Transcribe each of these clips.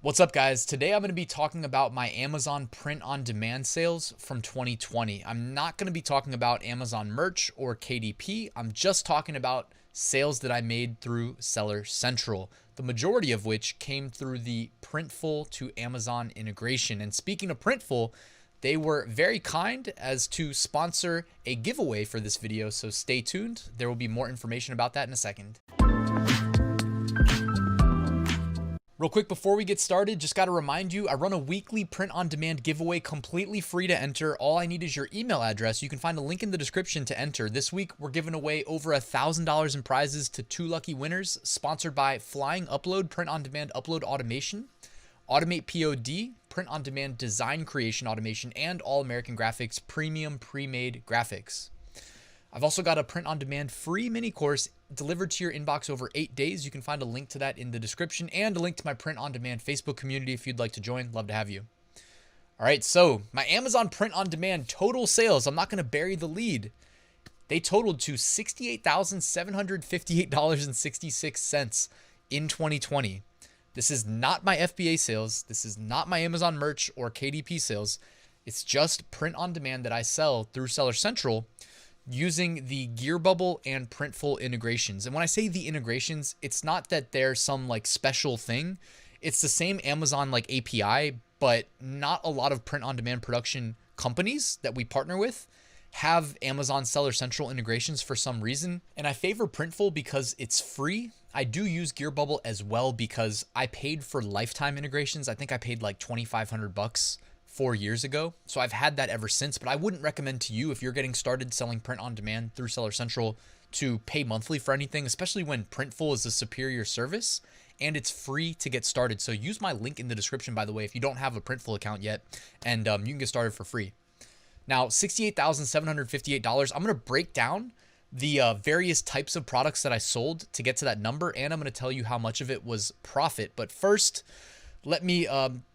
What's up, guys? Today I'm going to be talking about my Amazon print-on-demand sales from 2020. I'm not going to be talking about Amazon merch or KDP. I'm just talking about sales that I made through Seller Central, the majority of which came through the Printful to Amazon integration. And speaking of Printful, they were very kind as to sponsor a giveaway for this video, so stay tuned. There will be more information about that in a second. Real quick before we get started, just got to remind you, I run a weekly print-on-demand giveaway completely free to enter. All I need is your email address. You can find a link in the description to enter. This week, we're giving away over $1,000 in prizes to 2 lucky winners, sponsored by Flying Upload, print-on-demand upload automation, AutomatePOD, print-on-demand design creation automation, and All American Graphics premium pre-made graphics. I've also got a print-on-demand free mini course delivered to your inbox over 8 days. You can find a link to that in the description and a link to my print-on-demand Facebook community if you'd like to join. Love to have you. All right, so my Amazon print-on-demand total sales, I'm not going to bury the lead. They totaled to $68,758.66 in 2020. This is not my FBA sales. This is not my Amazon merch or KDP sales. It's just print-on-demand that I sell through Seller Central using the Redbubble and Printful integrations. And when I say the integrations, it's not that they're some like special thing. It's the same Amazon like API, but not a lot of print-on-demand production companies that we partner with have Amazon Seller Central integrations for some reason. And I favor Printful because it's free. I do use Redbubble as well because I paid for lifetime integrations. I think I paid like $2,500 4 years ago. So I've had that ever since, but I wouldn't recommend to you if you're getting started selling print on demand through Seller Central to pay monthly for anything, especially when Printful is a superior service and it's free to get started. So use my link in the description, by the way, if you don't have a Printful account yet, and you can get started for free. Now, $68,758, I'm going to break down the various types of products that I sold to get to that number, and I'm going to tell you how much of it was profit. But first, let me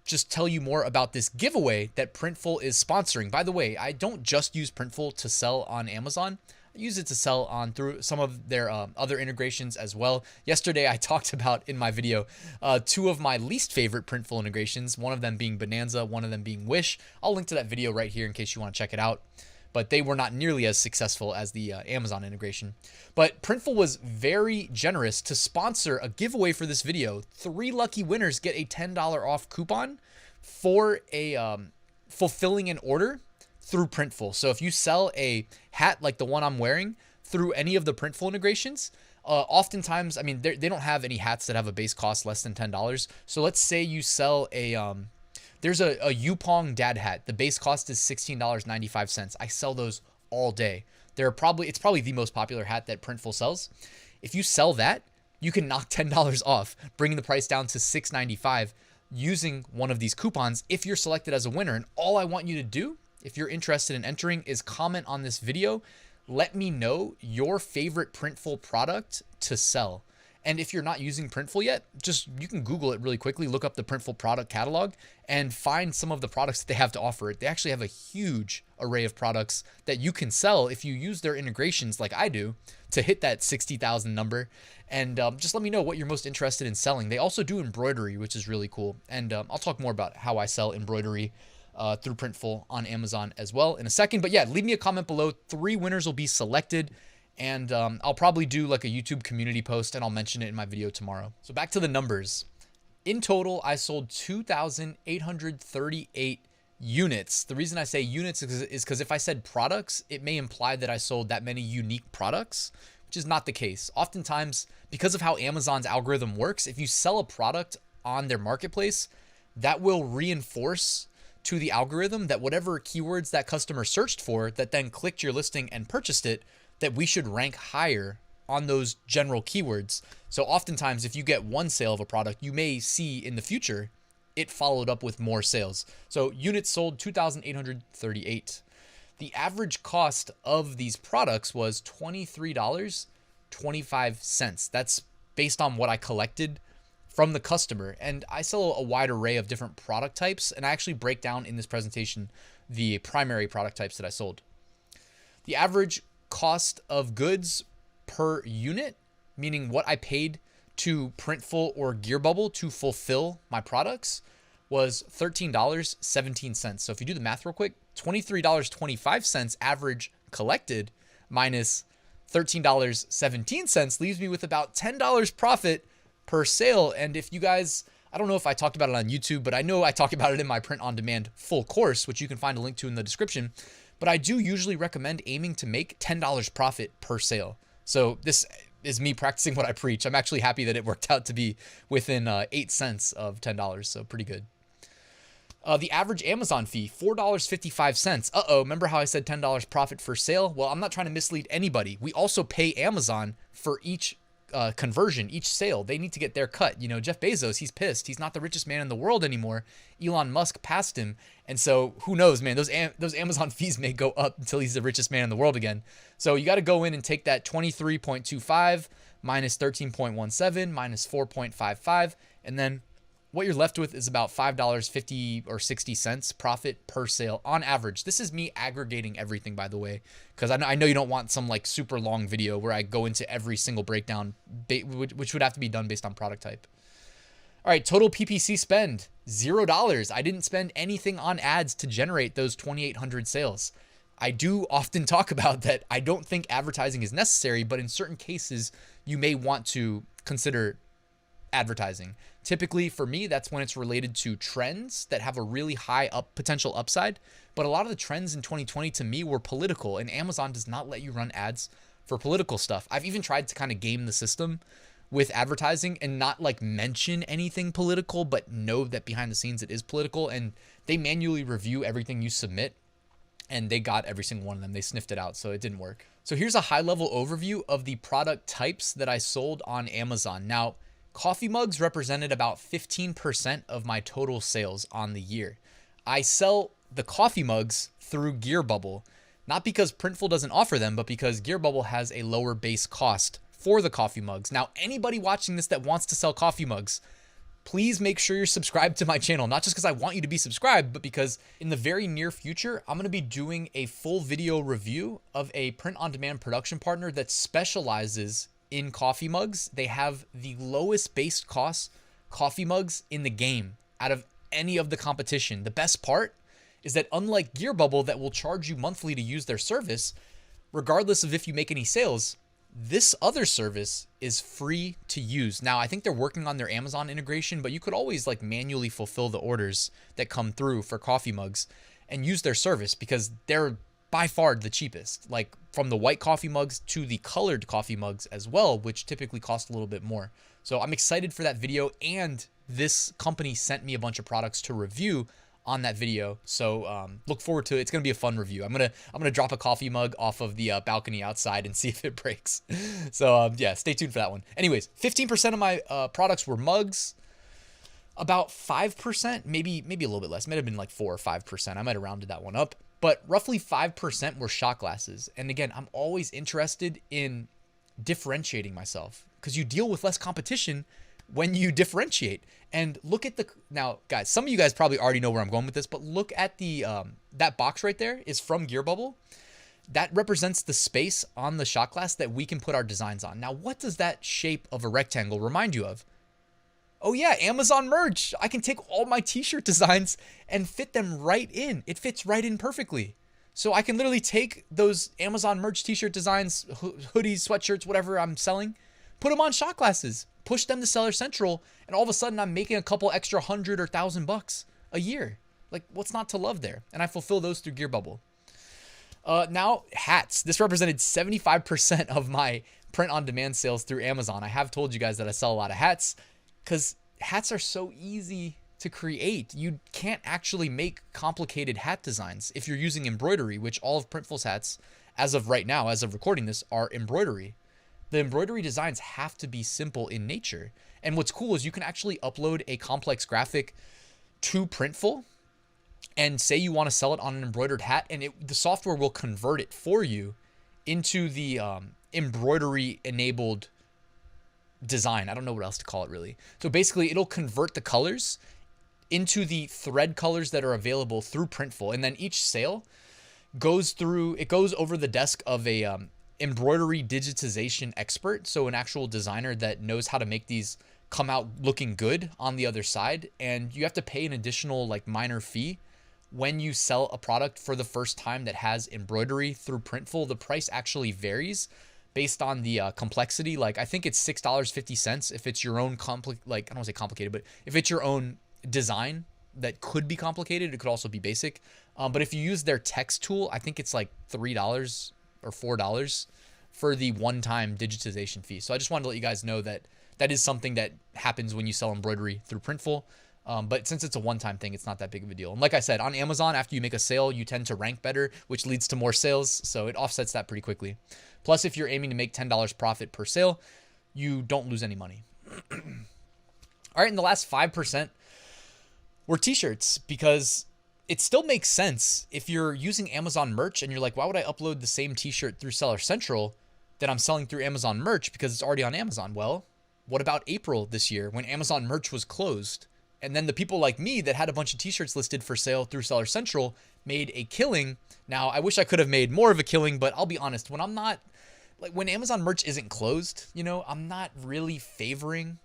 just tell you more about this giveaway that Printful is sponsoring. By the way, I don't just use Printful to sell on Amazon. I use it to sell on through some of their other integrations as well. Yesterday, I talked about in my video 2 of my least favorite Printful integrations, one of them being Bonanza, one of them being Wish. I'll link to that video right here in case you want to check it out. But they were not nearly as successful as the Amazon integration. But Printful was very generous to sponsor a giveaway for this video. 3 lucky winners get a $10 off coupon for a fulfilling an order through Printful. So if you sell a hat like the one I'm wearing through any of the Printful integrations, oftentimes, I mean, they don't have any hats that have a base cost less than $10. So let's say you sell a there's a Yupong dad hat. The base cost is $16.95. I sell those all day. It's probably the most popular hat that Printful sells. If you sell that, you can knock $10 off, bringing the price down to $6.95 using one of these coupons if you're selected as a winner. And all I want you to do, if you're interested in entering, is comment on this video. Let me know your favorite Printful product to sell. And if you're not using Printful yet, you can Google it really quickly, look up the Printful product catalog and find some of the products that they have to offer. They actually have a huge array of products that you can sell if you use their integrations like I do to hit that 60,000 number. And just let me know what you're most interested in selling. They also do embroidery, which is really cool. And I'll talk more about how I sell embroidery through Printful on Amazon as well in a second. But yeah, leave me a comment below. 3 winners will be selected. And I'll probably do like a YouTube community post and I'll mention it in my video tomorrow. So back to the numbers. In total, I sold 2,838 units. The reason I say units is because if I said products, it may imply that I sold that many unique products, which is not the case. Oftentimes, because of how Amazon's algorithm works, if you sell a product on their marketplace, that will reinforce to the algorithm that whatever keywords that customer searched for that then clicked your listing and purchased it, that we should rank higher on those general keywords. So oftentimes, if you get one sale of a product, you may see in the future it followed up with more sales. So units sold 2,838. The average cost of these products was $23.25. That's based on what I collected from the customer. And I sell a wide array of different product types, and I actually break down in this presentation the primary product types that I sold. The average cost of goods per unit, meaning what I paid to Printful or Gearbubble to fulfill my products was $13.17. So if you do the math real quick, $23.25 average collected minus $13.17 leaves me with about $10 profit per sale. And if you guys, I don't know if I talked about it on YouTube, but I know I talked about it in my print on demand full course, which you can find a link to in the description. But I do usually recommend aiming to make $10 profit per sale. So this is me practicing what I preach. I'm actually happy that it worked out to be within 8 cents of $10. So pretty good. The average Amazon fee, $4.55. Remember how I said $10 profit for sale? Well, I'm not trying to mislead anybody. We also pay Amazon for each conversion, each sale. They need to get their cut. You know, Jeff Bezos, he's pissed. He's not the richest man in the world anymore. Elon Musk passed him. And so who knows, man, those Amazon fees may go up until he's the richest man in the world again. So you got to go in and take that 23.25 minus 13.17 minus 4.55. And then what you're left with is about $5.50 or 60 cents profit per sale on average. This is me aggregating everything, by the way, because I know you don't want some like super long video where I go into every single breakdown, which would have to be done based on product type. All right, total PPC spend, $0. I didn't spend anything on ads to generate those 2,800 sales. I do often talk about that I don't think advertising is necessary, but in certain cases, you may want to consider advertising. Typically for me, that's when it's related to trends that have a really high potential upside. But a lot of the trends in 2020 to me were political, and Amazon does not let you run ads for political stuff. I've even tried to kind of game the system with advertising and not like mention anything political, but know that behind the scenes it is political, and they manually review everything you submit, and they got every single one of them. They sniffed it out, so it didn't work. So here's a high level overview of the product types that I sold on Amazon. Now, coffee mugs represented about 15% of my total sales on the year. I sell the coffee mugs through Gearbubble, not because Printful doesn't offer them, but because Gearbubble has a lower base cost for the coffee mugs. Now, anybody watching this that wants to sell coffee mugs, please make sure you're subscribed to my channel, not just because I want you to be subscribed, but because in the very near future, I'm going to be doing a full video review of a print-on-demand production partner that specializes in coffee mugs. They have the lowest base cost coffee mugs in the game out of any of the competition. The best part is that unlike Gearbubble that will charge you monthly to use their service, regardless of if you make any sales, this other service is free to use. Now, I think they're working on their Amazon integration, but you could always like manually fulfill the orders that come through for coffee mugs and use their service because they're by far the cheapest, like from the white coffee mugs to the colored coffee mugs as well, which typically cost a little bit more. So I'm excited for that video, and this company sent me a bunch of products to review on that video. So look forward to it. It's gonna be a fun review. I'm gonna drop a coffee mug off of the balcony outside and see if it breaks. So yeah, stay tuned for that one. Anyways, 15% of my products were mugs. About 5%, maybe a little bit less. Might have been like 4 or 5%. I might have rounded that one up. But roughly 5% were shot glasses. And again, I'm always interested in differentiating myself because you deal with less competition when you differentiate. And look at now, guys, some of you guys probably already know where I'm going with this, but look at the, that box right there is from Gearbubble. That represents the space on the shot glass that we can put our designs on. Now, what does that shape of a rectangle remind you of? Oh yeah, Amazon merch. I can take all my t-shirt designs and fit them right in. It fits right in perfectly. So I can literally take those Amazon merch t-shirt designs, hoodies, sweatshirts, whatever I'm selling, put them on shot glasses, push them to Seller Central, and all of a sudden I'm making a couple extra $100 or $1,000 a year. Like, what's not to love there? And I fulfill those through Gearbubble. Now, hats. This represented 75% of my print-on-demand sales through Amazon. I have told you guys that I sell a lot of hats, because hats are so easy to create. You can't actually make complicated hat designs if you're using embroidery, which all of Printful's hats, as of right now, as of recording this, are embroidery. The embroidery designs have to be simple in nature. And what's cool is you can actually upload a complex graphic to Printful and say you want to sell it on an embroidered hat, and the software will convert it for you into the embroidery-enabled design. I don't know what else to call it really. So basically it'll convert the colors into the thread colors that are available through Printful. And then each sale goes over the desk of a embroidery digitization expert, so an actual designer that knows how to make these come out looking good on the other side, and you have to pay an additional like minor fee when you sell a product for the first time that has embroidery through Printful. The price actually varies based on the complexity. Like I think it's $6.50 if it's your own like I don't want to say complicated, but if it's your own design that could be complicated, it could also be basic. But if you use their text tool, I think it's like $3 or $4 for the one-time digitization fee. So I just wanted to let you guys know that that is something that happens when you sell embroidery through Printful. But since it's a one-time thing, it's not that big of a deal. And like I said, on Amazon, after you make a sale, you tend to rank better, which leads to more sales. So it offsets that pretty quickly. Plus, if you're aiming to make $10 profit per sale, you don't lose any money. All right, and the last 5% were t-shirts, because it still makes sense if you're using Amazon merch and you're like, why would I upload the same t-shirt through Seller Central that I'm selling through Amazon merch because it's already on Amazon? Well, what about April this year when Amazon merch was closed? And then the people like me that had a bunch of t-shirts listed for sale through Seller Central made a killing. Now, I wish I could have made more of a killing, but I'll be honest, when I'm not, like when Amazon merch isn't closed, you know, I'm not really favoring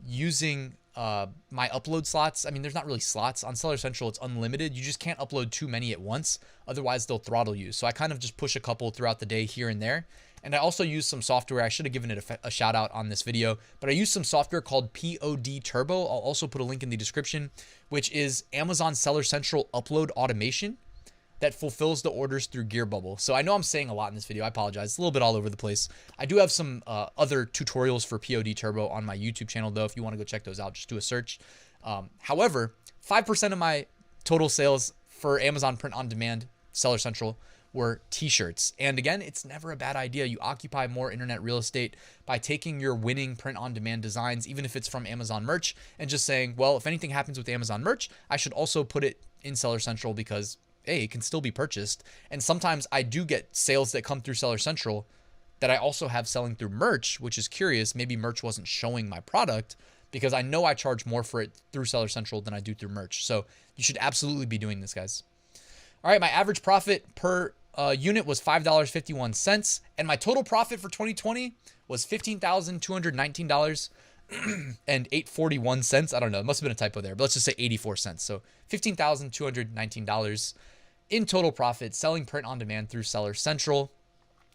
using my upload slots. I mean, there's not really slots on Seller Central. It's unlimited. You just can't upload too many at once. Otherwise they'll throttle you. So I kind of just push a couple throughout the day here and there. And I also use some software. I should have given it a shout out on this video, but I use some software called POD Turbo. I'll also put a link in the description, which is Amazon Seller Central upload automation that fulfills the orders through Gearbubble. So I know I'm saying a lot in this video. I apologize. It's a little bit all over the place. I do have some other tutorials for POD Turbo on my YouTube channel, though. If you want to go check those out, just do a search. However, 5% of my total sales for Amazon Print on Demand, Seller Central, were t-shirts. And again, it's never a bad idea. You occupy more internet real estate by taking your winning print on demand designs, even if it's from Amazon merch, and just saying, well, if anything happens with Amazon merch, I should also put it in Seller Central because A, it can still be purchased. And sometimes I do get sales that come through Seller Central that I also have selling through merch, which is curious. Maybe merch wasn't showing my product because I know I charge more for it through Seller Central than I do through merch. So you should absolutely be doing this, guys. All right, my average profit per unit was $5.51, and my total profit for 2020 was $15,219 and 841 cents. I don't know, it must have been a typo there, but let's just say 84 cents. So $15,219 in total profit selling print on demand through Seller Central.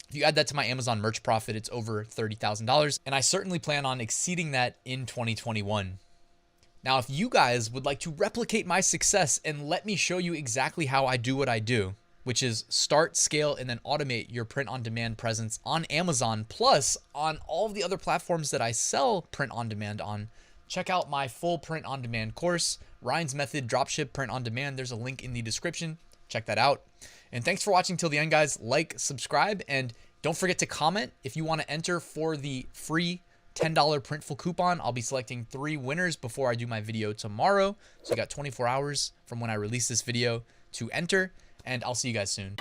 If you add that to my Amazon merch profit, it's over $30,000, and I certainly plan on exceeding that in 2021. Now, if you guys would like to replicate my success and let me show you exactly how I do what I do, which is start, scale, and then automate your print-on-demand presence on Amazon, plus on all of the other platforms that I sell print-on-demand on, check out my full print-on-demand course, Ryan's Method Dropship Print-on-Demand. There's a link in the description. Check that out. And thanks for watching till the end, guys. Like, subscribe, and don't forget to comment if you want to enter for the free $10 Printful coupon. I'll be selecting 3 winners before I do my video tomorrow. So you got 24 hours from when I release this video to enter. And I'll see you guys soon.